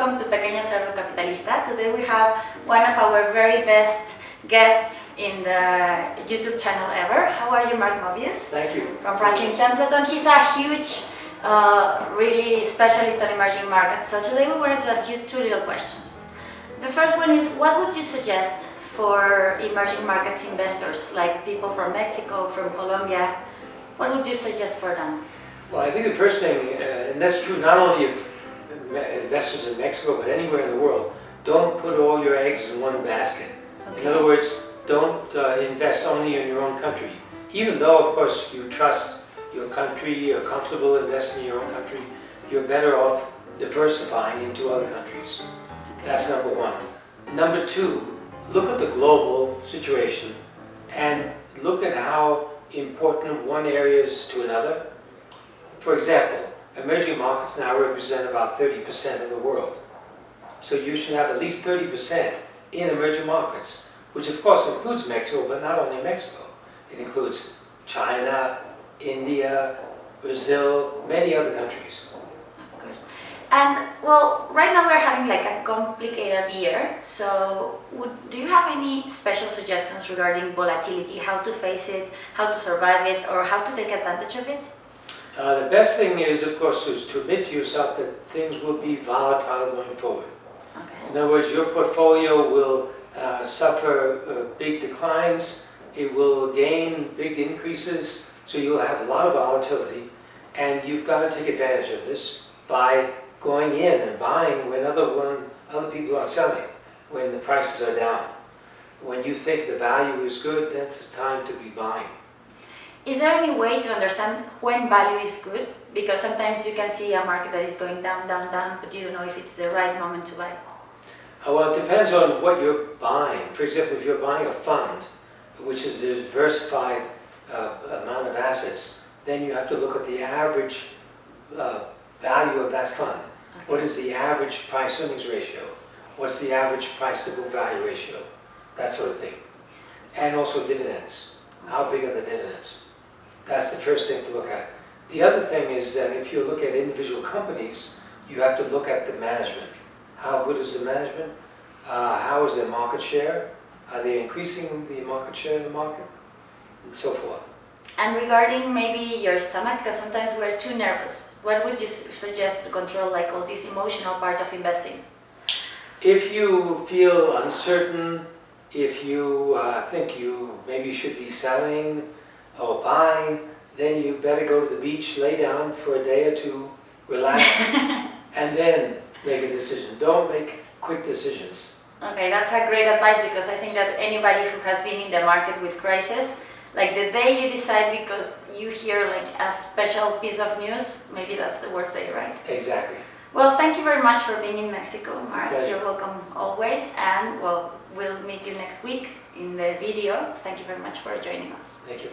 welcome to Pequeño Cerdo Capitalista. Today we have one of our very best guests in the YouTube channel ever. How are you, Mark Mobius? Thank you. From Franklin Templeton. He's a huge, really specialist on emerging markets. So today we wanted to ask you two little questions. The first one is, what would you suggest for emerging markets investors, like people from Mexico, from Colombia? What would you suggest for them? Well, I think the first thing, and that's true not only of investors in Mexico, but anywhere in the world, don't put all your eggs in one basket. Okay. In other words, don't invest only in your own country. Even though, of course, you trust your country, you're comfortable investing in your own country, you're better off diversifying into other countries. Okay. That's number one. Number two, look at the global situation and look at how important one area is to another. For example, emerging markets now represent about 30% of the world. So you should have at least 30% in emerging markets, which of course includes Mexico, but not only Mexico. It includes China, India, Brazil, many other countries. Of course. And well, right now we're having like a complicated year. So do you have any special suggestions regarding volatility, how to face it, how to survive it, or how to take advantage of it? The best thing is, of course, is to admit to yourself that things will be volatile going forward. Okay. In other words, your portfolio will suffer big declines, it will gain big increases, so you'll have a lot of volatility, and you've got to take advantage of this by going in and buying when other people are selling, when the prices are down. When you think the value is good, that's the time to be buying. Is there any way to understand when value is good? Because sometimes you can see a market that is going down, down, down, but you don't know if it's the right moment to buy. Well, it depends on what you're buying. For example, if you're buying a fund, which is a diversified amount of assets, then you have to look at the average value of that fund. Okay. What is the average price-earnings ratio? What's the average price-to-book value ratio? That sort of thing. And also dividends. How big are the dividends? That's the first thing to look at. The other thing is that if you look at individual companies, you have to look at the management. How good is the management? How is their market share? Are they increasing the market share in the market? And so forth. And regarding maybe your stomach, because sometimes we're too nervous, what would you suggest to control like all this emotional part of investing? If you feel uncertain, if you think you maybe should be selling or buying, then you better go to the beach, lay down for a day or two, relax, and then make a decision. Don't make quick decisions. Okay, that's a great advice, because I think that anybody who has been in the market with crisis, like the day you decide because you hear like a special piece of news, maybe that's the worst day, right? Exactly. Well, thank you very much for being in Mexico, Mark. Okay. You're welcome always, and well, we'll meet you next week in the video. Thank you very much for joining us. Thank you.